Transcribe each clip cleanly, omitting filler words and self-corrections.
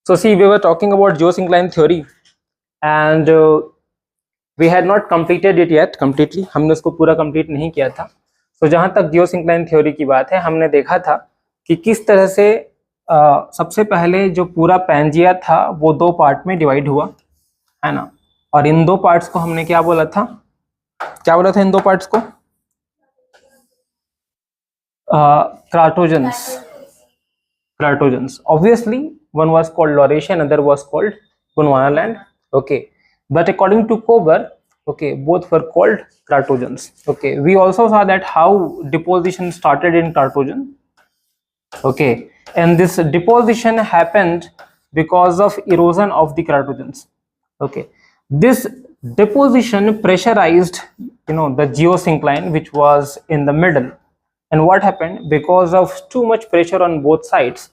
So see, we were talking about geosyncline theory, and we had not completed it yet completely. हमने उसको पूरा complete नहीं किया था. So जहाँ तक geosyncline theory की बात है, हमने देखा था कि किस तरह से सबसे पहले जो पूरा पैंजिया था वो दो पार्ट में डिवाइड हुआ, है ना. और इन दो पार्ट्स को हमने क्या बोला था इन दो पार्ट्स को? Cratogons. Obviously, one was called Laurasia, another was called Gondwanaland. Okay, but according to Kober, okay, both were called Cratogons. Okay, we also saw that how deposition started in Cratogen. Okay, and this deposition happened because of erosion of the Cratogons. Okay, this deposition pressurized, the geosyncline which was in the middle. And what happened? Because of too much pressure on both sides,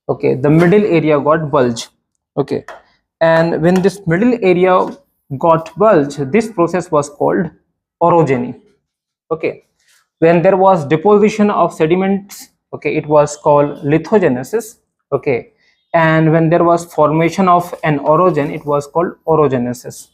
okay, the middle area got bulge. Okay, and when this middle area got bulge, this process was called orogeny. Okay, when there was deposition of sediments, okay, it was called lithogenesis. Okay, and when there was formation of an orogen, it was called orogenesis.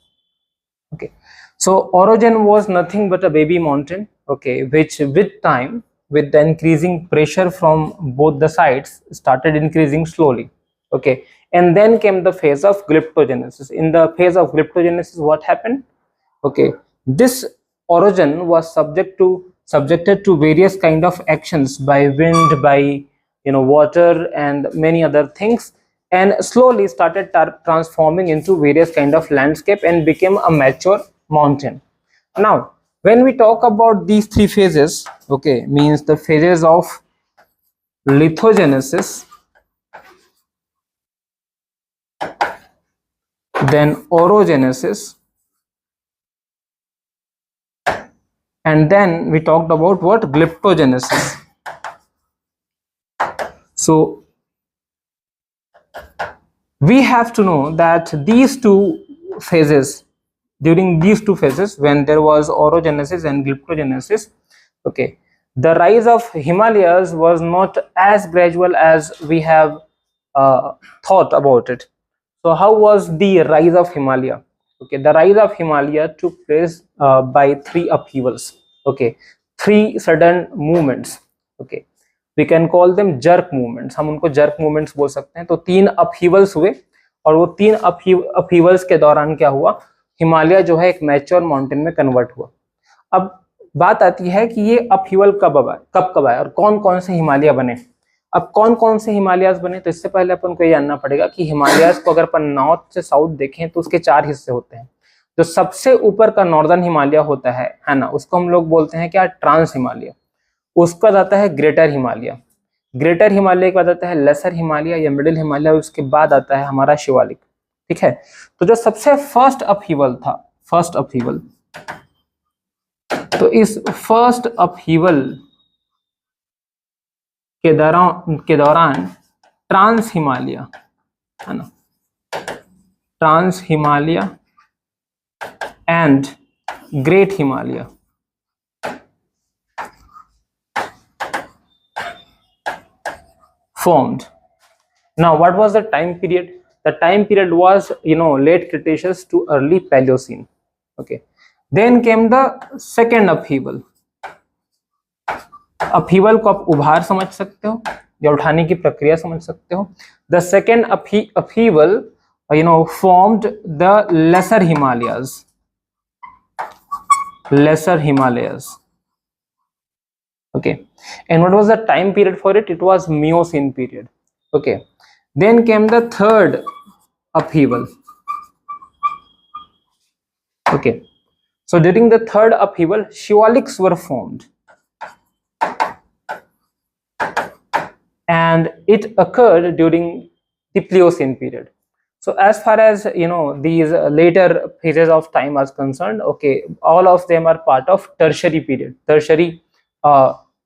Okay, so orogen was nothing but a baby mountain, okay, which with time, with the increasing pressure from both the sides, started increasing slowly. Okay, and then came the phase of glyptogenesis. In the phase of glyptogenesis, what happened? Okay, this orogen was subjected to various kind of actions by wind, by water, and many other things, and slowly started transforming into various kind of landscape and became a mature mountain. Now, when we talk about these three phases, okay, means the phases of lithogenesis, then orogenesis, and then we talked about what? Glyptogenesis. So we have to know that these two phases, during these two phases, when there was orogenesis and glyptogenesis, okay, the rise of Himalayas was not as gradual as we have thought about it. So how was the rise of Himalaya? Okay, the rise of Himalaya took place by three upheavals. Okay, three sudden movements. Okay, we can call them jerk movements. हम उनको jerk movements बोल सकते हैं. तो तीन upheavals हुए, और वो तीन upheavals के दौरान क्या हुआ? हिमालय जो है एक मैच्योर माउंटेन में कन्वर्ट हुआ. अब बात आती है कि ये अपहीवल कब आया और कौन कौन से हिमालय बने. अब कौन कौन से हिमालयास बने, तो इससे पहले अपन को ये जानना पड़ेगा कि हिमालयास को अगर अपन नॉर्थ से साउथ देखें तो उसके चार हिस्से होते हैं. जो सबसे ऊपर का नॉर्दर्न हिमालय होता है ना, उसको हम लोग बोलते हैं क्या? ट्रांस हिमालय. उसका आता है ग्रेटर हिमालय. ग्रेटर हिमालय के बाद आता है लेसर हिमालय या मिडिल हिमालय, उसके बाद आता है हमारा शिवालिक. ठीक है, तो जो सबसे फर्स्ट अपहीवल था, फर्स्ट अपहीवल, तो इस फर्स्ट अपहीवल के दौरान ट्रांस हिमालय, है ना, trans Himalaya and great Himalaya formed. Now, what was the time period? The time period was, late Cretaceous to early Paleocene. Okay, then came the second upheaval. Upheaval को आप उभार समझ सकते हो या उठाने की प्रक्रिया समझ सकते हो. The second upheaval, formed the lesser Himalayas. Lesser Himalayas. Okay, and what was the time period for it? It was Miocene period. Okay, then came the third upheaval. Okay, so during the third upheaval, Shivaliks were formed, and it occurred during the Pliocene period. So as far as these later phases of time are concerned, okay, all of them are part of tertiary period. Tertiary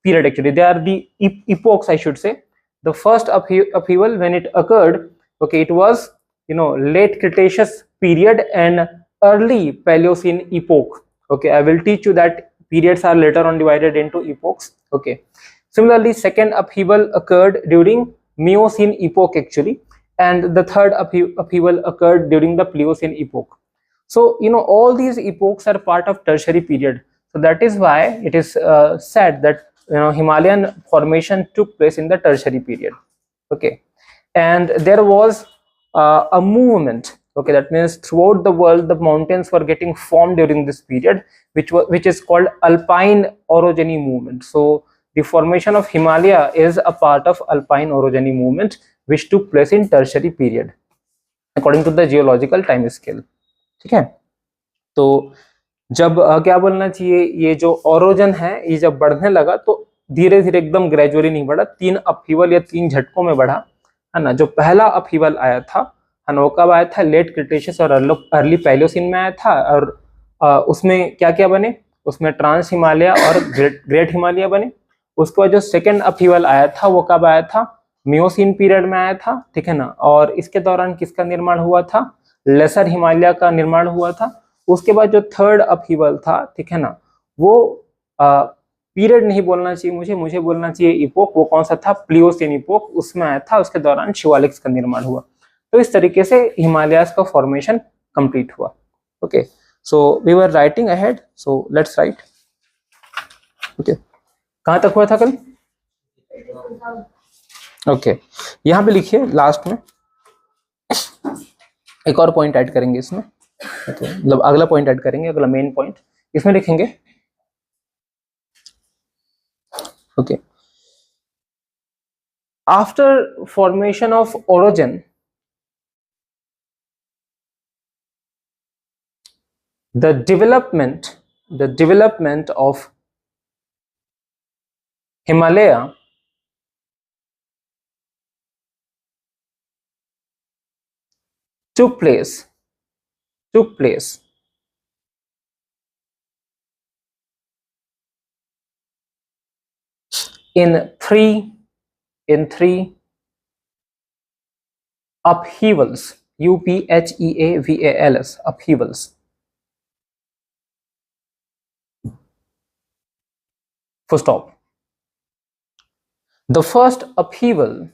period, actually they are the epochs, I should say. The first upheaval, when it occurred, okay, it was late Cretaceous period and early Paleocene epoch. Okay, I will teach you that periods are later on divided into epochs. Okay, similarly second upheaval occurred during Miocene epoch actually, and the third upheaval occurred during the Pliocene epoch. So all these epochs are part of tertiary period. So that is why it is said that Himalayan formation took place in the tertiary period. Okay, and there was a movement. Okay, that means throughout the world the mountains were getting formed during this period, which is called alpine orogeny movement. So the formation of Himalaya is a part of alpine orogeny movement which took place in tertiary period according to the geological time scale. ठीक है, तो जब क्या बोलना चाहिए, ये जो ओरोजन है ये जब बढ़ने लगा तो धीरे धीरे एकदम ग्रेजुअली नहीं बढ़ा, 3 अपहीवल या 3 झटकों में बढ़ा, है ना. जो पहला अपहीवल आया था, है ना, वो कब आया था, लेट क्रिटेशियस और अर्ली पैलियोसिन में आया था. और उसमें क्या क्या बने, उसमें ट्रांस हिमालय और ग्रेट हिमालय बने. उसके बाद जो सेकेंड अपहीवल आया था वो कब आया था, मियोसिन पीरियड में आया था, ठीक है ना. और इसके दौरान किसका निर्माण हुआ था, लेसर हिमालय का निर्माण हुआ था. उसके बाद जो थर्ड अपहीवल था, ठीक है ना, वो पीरियड नहीं बोलना चाहिए मुझे बोलना चाहिए इपोक. वो कौन सा था, प्लियोसिन इपोक, उसमें आया था. उसके दौरान शिवालिक्स का निर्माण हुआ. तो इस तरीके से हिमालयास का फॉर्मेशन कंप्लीट हुआ. Okay, so we were writing ahead, so let's write. Okay, कहां तक हुआ था कल. ओके, यहाँ पे लिखिए लास्ट में एक और पॉइंट ऐड करेंगे इसमें. ओके, मतलब अगला पॉइंट ऐड करेंगे, अगला मेन पॉइंट इसमें लिखेंगे. Okay, after formation of orogen the development of Himalaya took place in three upheavals, upheavals, upheavals. Full stop. The first upheaval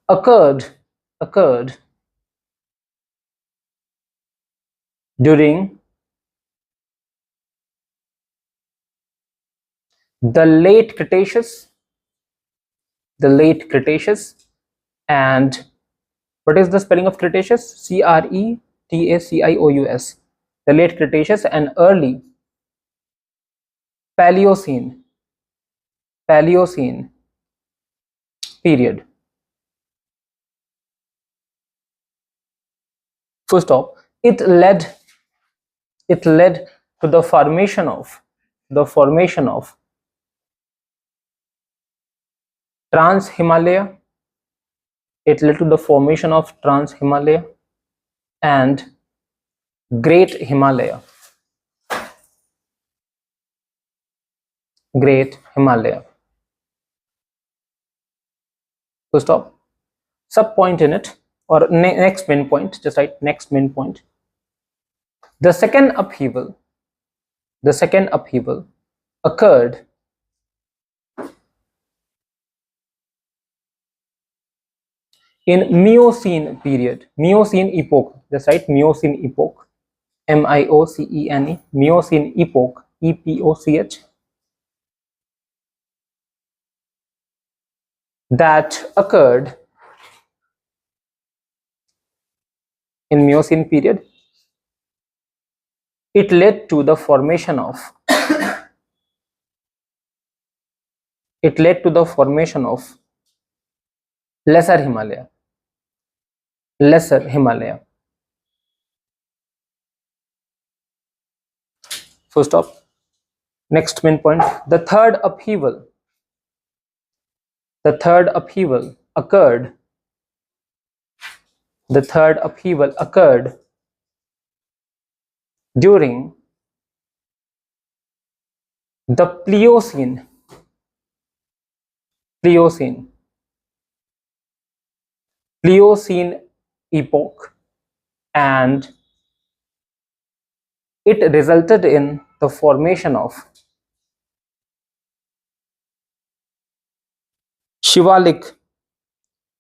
occurred during the late Cretaceous, and what is the spelling of Cretaceous? Cretaceous. The late Cretaceous and early Paleocene period. Full stop. It led to the formation of Trans Himalaya. It led to the formation of Trans Himalaya and Great Himalaya. Full stop. Sub point in it, or next main point, just write next main point. The second upheaval occurred in Miocene period, Miocene epoch, just write Miocene epoch, M-I-O-C-E-N-E, Miocene epoch, E-P-O-C-H, that occurred in Miocene period. It led to the formation of Lesser Himalaya. Full stop. Next main point. The third upheaval occurred during the Pliocene epoch, and it resulted in the formation of Shivalik,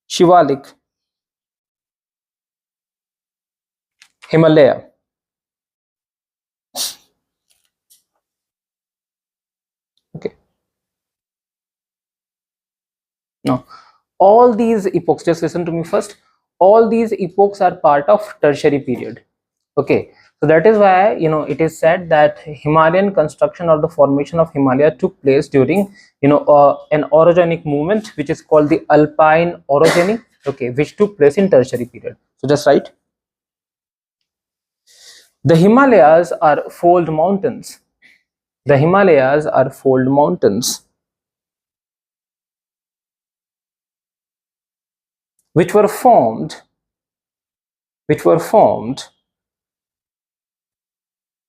Shivalik, Himalaya. Okay. Now, all these epochs, just listen to me first. All these epochs are part of tertiary period. Okay, so that is why it is said that Himalayan construction or the formation of Himalaya took place during an orogenic movement which is called the Alpine orogeny. Okay, which took place in tertiary period. So just write. The Himalayas are fold mountains. The Himalayas are fold mountains which were formed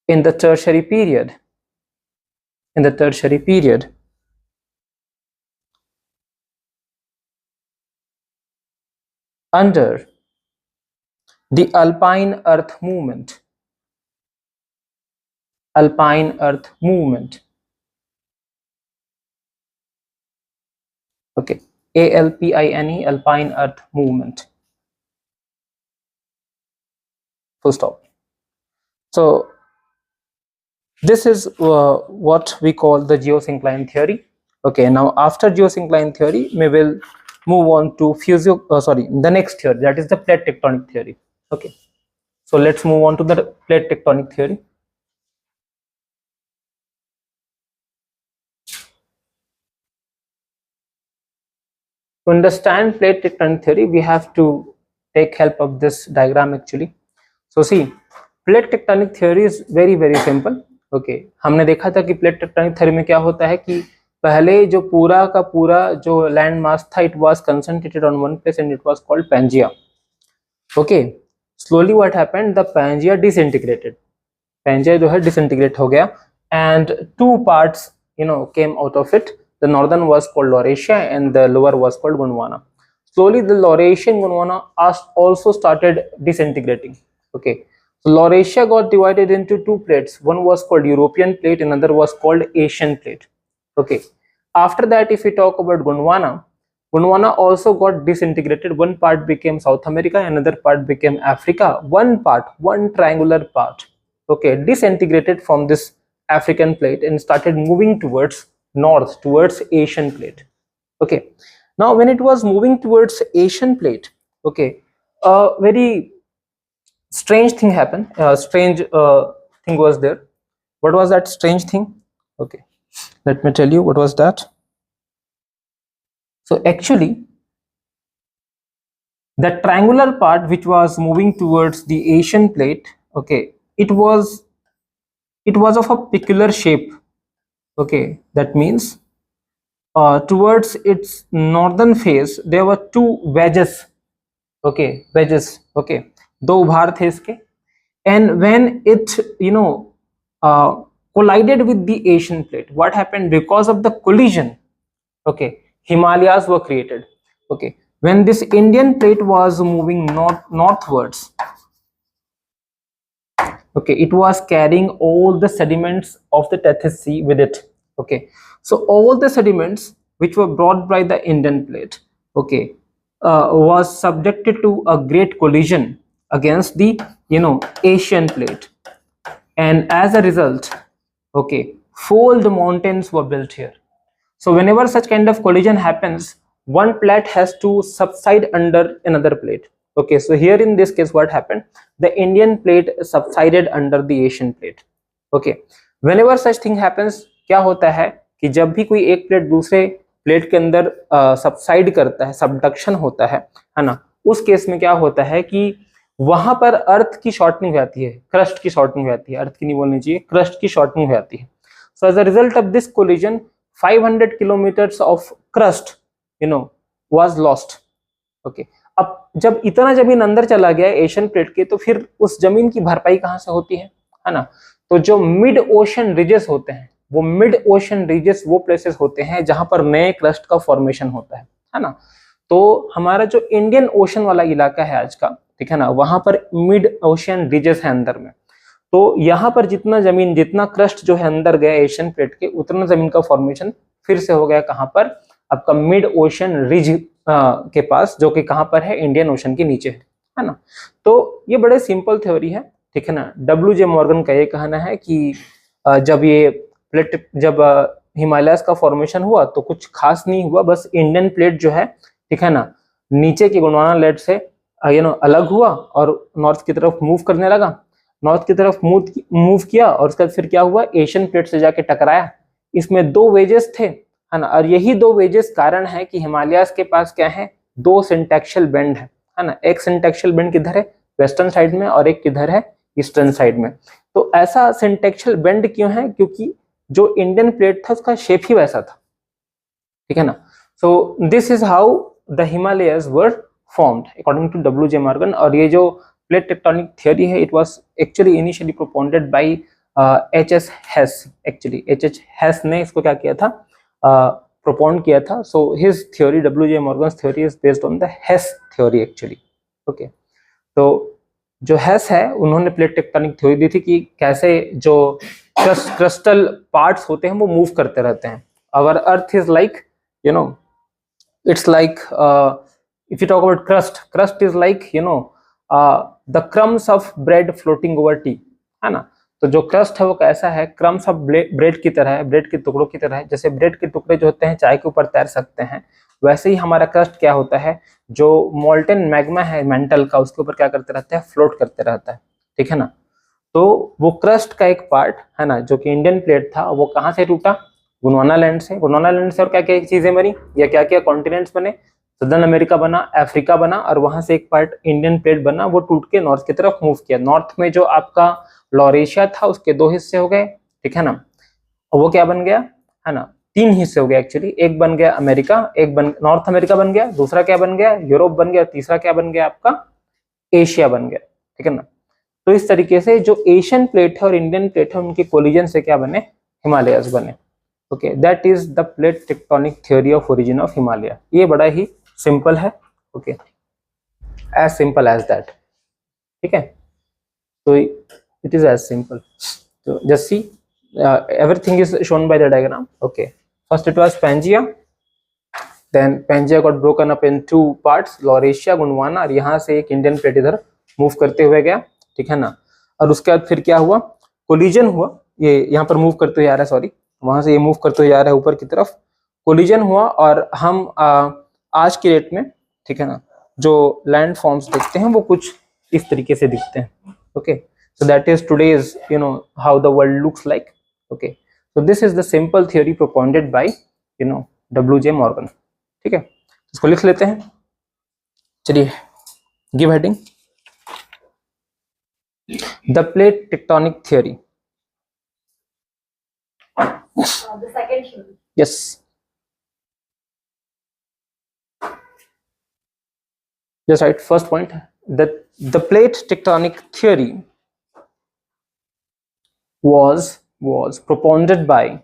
in the tertiary period. In the tertiary period. Under the Alpine Earth movement. Alpine Earth movement. Okay, ALPINE, Alpine Earth movement. Full stop. So this is what we call the geosyncline theory. Okay, now after geosyncline theory, we will move on to the next theory, that is the plate tectonic theory. Okay, so let's move on to the plate tectonic theory. To understand plate tectonic theory, we have to take help of this diagram actually. So see, plate tectonic theory is very simple. Okay, हमने देखा था कि plate tectonic theory में क्या होता है कि पहले जो पूरा का पूरा जो लैंड मास था, it was concentrated on one place and it was called Pangaea. Okay, slowly what happened, the Pangaea disintegrated. Pangaea जो है डिसइंटीग्रेट हो गया and two parts came out of it. The northern was called Laurasia and the lower was called Gondwana. Slowly the Laurasia and Gondwana also started disintegrating. Okay, so Laurasia got divided into two plates. One was called European plate, another was called Asian plate. Okay, after that if we talk about Gondwana, Gondwana also got disintegrated. One part became South America, another part became Africa. One triangular part, okay, disintegrated from this African plate and started moving towards north, towards Asian plate. Okay, now when it was moving towards Asian plate, okay, a very strange thing happened. Strange thing was there. What was that strange thing? Okay, let me tell you what was that. So actually the triangular part which was moving towards the Asian plate, okay, it was of a peculiar shape. Okay, that means towards its northern face there were two wedges. Okay, wedges. Okay, दो उभार थे इसके, and when it collided with the Asian plate, what happened? Because of the collision, okay, Himalayas were created. Okay, when this Indian plate was moving northwards, okay, it was carrying all the sediments of the Tethys Sea with it. Okay, so all the sediments which were brought by the Indian plate, okay, was subjected to a great collision against the Asian plate, and as a result, okay, fold mountains were built here. So whenever such kind of collision happens, one plate has to subside under another plate. Okay, so here in this case what happened, the Indian plate subsided under the Asian plate. Okay, whenever such thing happens, क्या होता है कि जब भी कोई एक plate दूसरे plate के अंदर सबसाइड करता है, सबडक्शन होता है ना, उस केस में क्या होता है कि वहां पर अर्थ की शॉर्टनिंग हो जाती है, क्रस्ट की शॉर्टनिंग हो जाती है, अर्थ की नहीं बोलनी चाहिए, क्रस्ट की शॉर्टनिंग हो जाती है. So as a result of this collision 500 kilometres of crust was lost. Okay, अब जब इतना जमीन अंदर चला गया एशियन प्लेट के, तो फिर उस जमीन की भरपाई कहाँ से होती है ना. तो जो मिड ओशन रिजेस होते हैं, वो मिड ओशन रीजस वो प्लेसेस होते हैं जहां पर नए क्रस्ट का फॉर्मेशन होता है ना. तो हमारा जो इंडियन ओशन वाला इलाका है आज का, ठीक है ना, वहां पर मिड ओशन रीजस है अंदर में. तो यहाँ पर जितना क्रस्ट जो है अंदर गया एशियन प्लेट के, उतना जमीन का फॉर्मेशन फिर से हो गया कहां पर, आपका मिड ओशन रिज के पास, जो कि कहाँ पर है, इंडियन ओशन के नीचे है ना। तो ये बड़े सिंपल थ्योरी है, ठीक है ना। डब्ल्यू.जे. मॉर्गन का ये कहना है कि जब ये प्लेट, जब हिमालयस का फॉर्मेशन हुआ तो कुछ खास नहीं हुआ, बस इंडियन प्लेट जो है, ठीक है ना, नीचे की गोंडवाना लेट से अलग हुआ और नॉर्थ की तरफ मूव करने लगा। नॉर्थ की तरफ मूव किया और उसके बाद फिर क्या हुआ, एशियन प्लेट से जाके टकराया। इसमें दो वेजेस थे, है ना, और यही दो वेजेस कारण है कि हिमालयस के पास क्या है, दो सिंटेक्शियल बेंड है ना। एक सिंटेक्शियल बेंड किधर है, वेस्टर्न साइड में, और एक किधर है, ईस्टर्न साइड में। तो ऐसा सिंटेक्शियल बेंड क्यों है, क्योंकि जो इंडियन प्लेट था उसका शेप ही वैसा था, ठीक है ना। So this is how the Himalayas were formed according to W J. Morgan. और ये जो प्लेट टेक्टोनिक थियोरी है, it was actually initially proponented by H S. Hess. Actually H H. Hess ने इसको क्या किया था, प्रोपोन किया था। So his theory, W J. Morgan's theory, is based on the Hess theory actually. Okay, तो जो हेस है, उन्होंने प्लेट टेक्टोनिक थ्योरी दी थी कि कैसे जो क्रिस्टल पार्ट्स होते हैं वो मूव करते रहते हैं। Our earth is like, you know, it's like if you talk about crust is like, the crumbs of bread floating over tea, है ना। तो जो क्रस्ट है वो कैसा है, क्रम्स ऑफ ब्रेड की तरह है, ब्रेड के टुकड़ों की तरह है। जैसे ब्रेड के टुकड़े जो होते हैं चाय के ऊपर तैर सकते हैं, वैसे ही हमारा क्रस्ट क्या होता है, जो मोल्टेन मैग्मा है मेंटल का, उसके ऊपर क्या करते रहता है, फ्लोट करते रहता है, ठीक है ना। तो वो क्रस्ट का एक पार्ट है ना, जो कि इंडियन प्लेट था, वो कहाँ से टूटा, गोंडवाना लैंड से। गोंडवाना लैंड से और क्या क्या चीजें बनी, या क्या क्या कॉन्टिनेंट्स बने, सदर्न अमेरिका बना, अफ्रीका बना, और वहां से एक पार्ट इंडियन प्लेट बना, वो टूट के नॉर्थ की तरफ मूव किया। नॉर्थ में जो आपका लॉरेशिया था उसके दो हिस्से हो गए, ठीक है ना। और वो क्या बन गया, है ना, तीन हिस्से हो गए एक्चुअली। एक बन गया अमेरिका, एक बन नॉर्थ अमेरिका बन गया, दूसरा क्या बन गया, यूरोप बन गया, तीसरा क्या बन गया आपका, एशिया बन गया, ठीक है ना। तो इस तरीके से जो एशियन प्लेट है और इंडियन प्लेट है, उनके कोलिजन से क्या बने, हिमालयस बने। Okay, that is the plate tectonic theory of origin of Himalaya. ये बड़ा ही सिंपल है, okay, as simple as that, ठीक है। तो इट इज एज सिंपल। तो just see, everything is shown by the diagram. Okay, first it was Pangaea, then Pangaea got broken up in two parts, Laurasia, Gondwana, और यहाँ से एक Indian plate इधर move करते हुए गया, ठीक है ना। और उसके बाद फिर क्या हुआ, कोलिजन हुआ, ये यहाँ पर मूव करते हुए आ रहा है, सॉरी, वहां से ये मूव करते हुए आ रहा है ऊपर की तरफ, कोलिजन हुआ, और हम आज के डेट में, ठीक है ना, जो लैंड फॉर्म्स देखते हैं वो कुछ इस तरीके से दिखते हैं। Okay, so that is today's, how the world looks like. Okay, so this is the simple theory proponented by W J. Morgan, ठीक है। इसको लिख लेते हैं, चलिए, give heading, the plate tectonic theory. The second theory. Yes. Just right. First point, that the plate tectonic theory was proponented by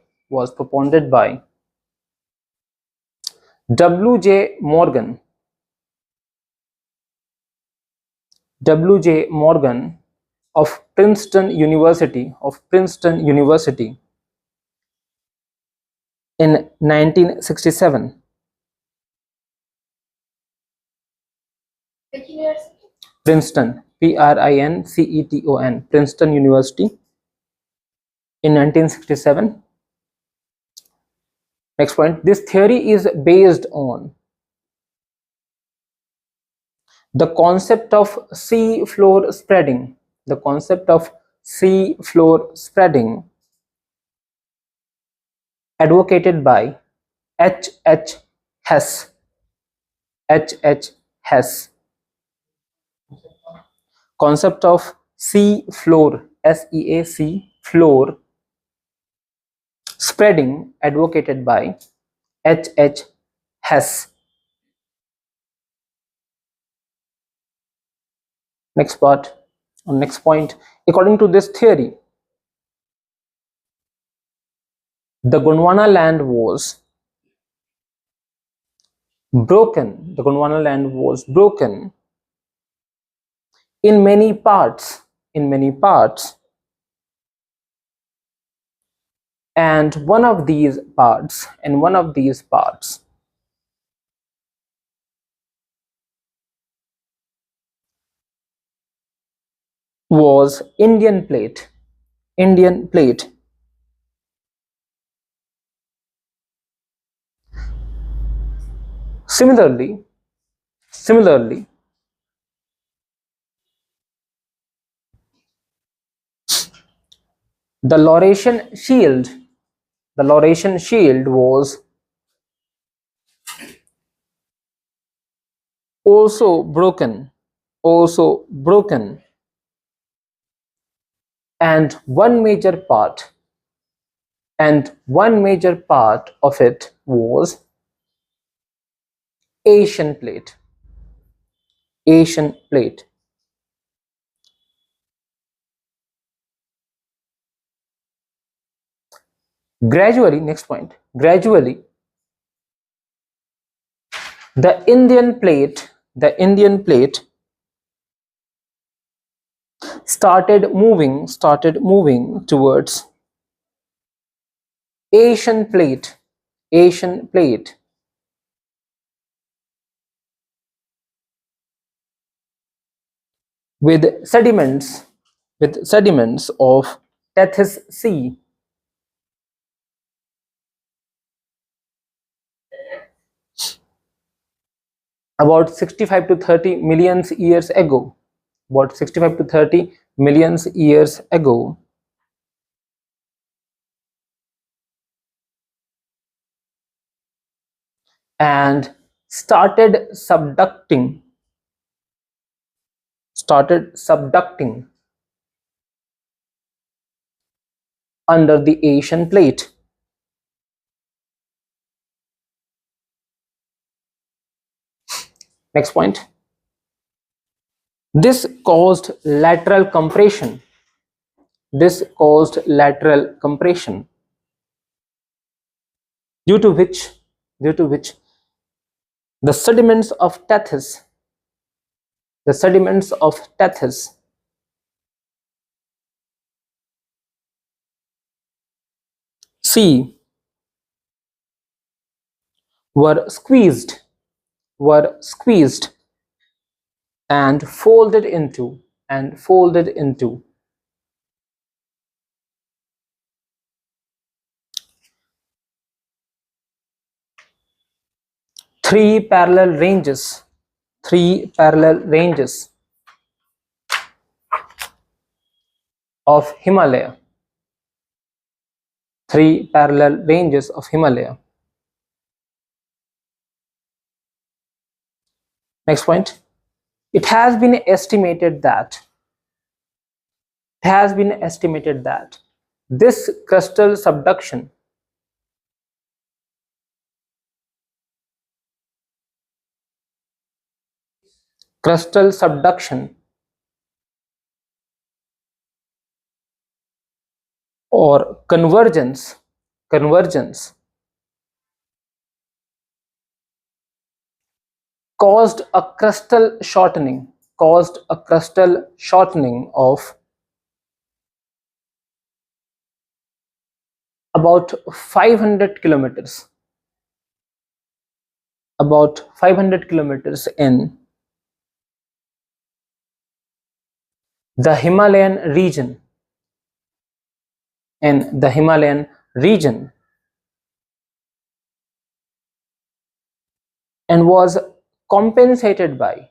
W.J. Morgan. W.J. Morgan of Princeton University in 1967. Which university? Princeton, Princeton, Princeton University in 1967. Next point, this theory is based on the concept of sea floor spreading, advocated by H.H. Hess. Concept of sea floor, SEAC, floor spreading, advocated by H.H. Hess. Next point, according to this theory, the Gondwana land was broken. In many parts, and one of these parts was Indian plate. Indian plate. Similarly, the Laurentian shield was also broken, also broken, and one major part of it was Asian plate. Asian plate. Gradually, next point. Gradually, the Indian plate started moving towards Asian plate. Asian plate. With sediments of Tethys Sea about 65 to 30 million years ago. About 65 to 30 million years ago. And started subducting under the Asian plate. Next point. This caused lateral compression. Due to which the sediments of Tethys Sea were squeezed and folded into 3 parallel ranges of Himalaya. 3 parallel ranges of Himalaya. Next point. It has been estimated that this crustal subduction or convergence caused a crustal shortening of about 500 kilometers in the Himalayan region and was compensated by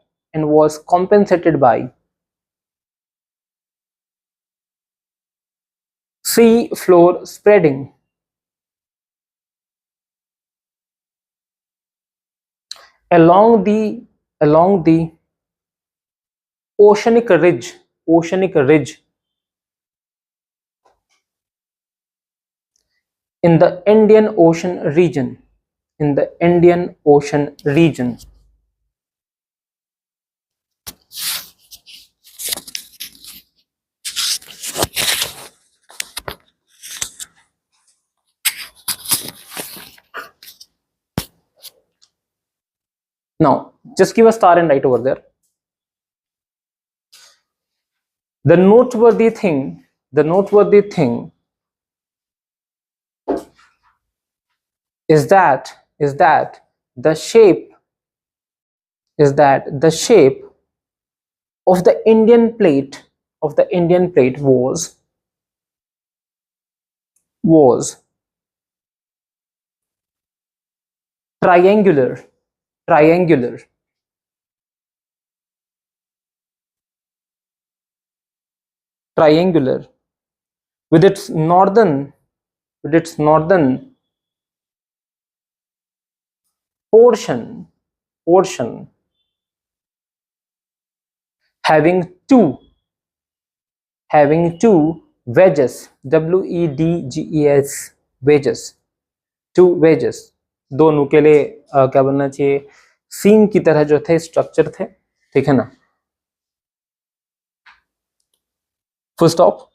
sea floor spreading along the oceanic ridge in the Indian Ocean region. Now, just give a star and write over there. The noteworthy thing is that the shape of the Indian plate of the Indian plate was triangular, triangular, triangular, with its northern portion having two wedges, wedges, wedges, two wedges, दो नुकेले क्या बोलना चाहिए, सीम की तरह जो थे, structure थे, ठीक है ना, full stop.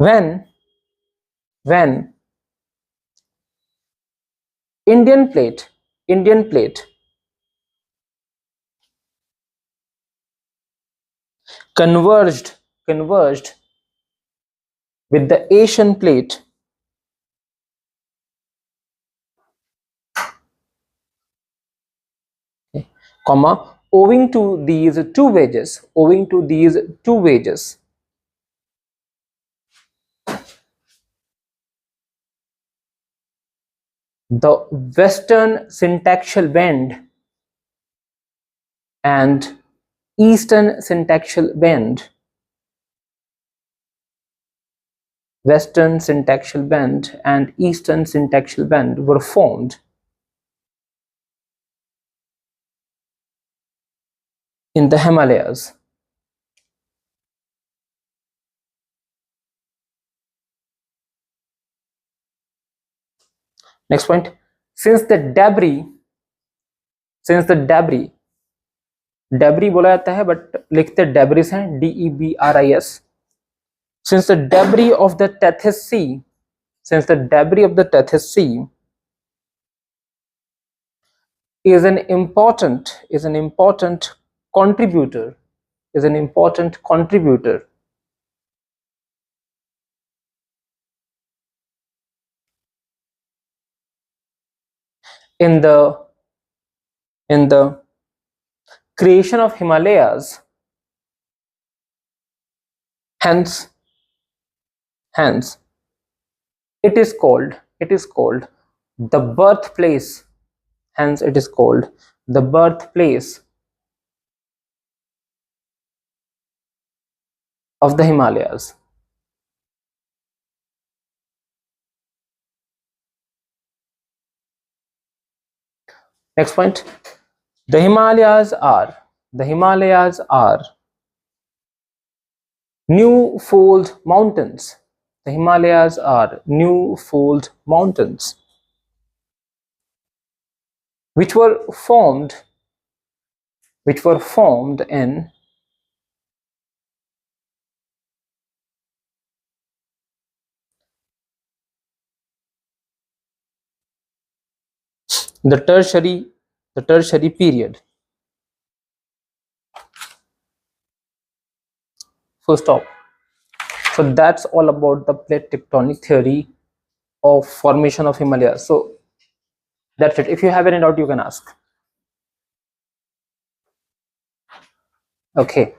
when Indian plate converged with the Asian plate, comma, owing to these two wedges, the western syntactial bend and eastern syntactial bend, western syntactial bend and eastern syntactial bend were formed in the Himalayas. Next point, since the debris बोला जाता है but लिखते debris हैं, DEBRIS. since the debris of the Tethys Sea is an important contributor in the creation of Himalayas, hence it is called the birthplace, of the Himalayas. Next point, the Himalayas are new fold mountains. The Himalayas are new fold mountains which were formed in the tertiary period. Full stop. So that's all about the plate tectonic theory of formation of Himalayas. So that's it. If you have any doubt, you can ask. Okay.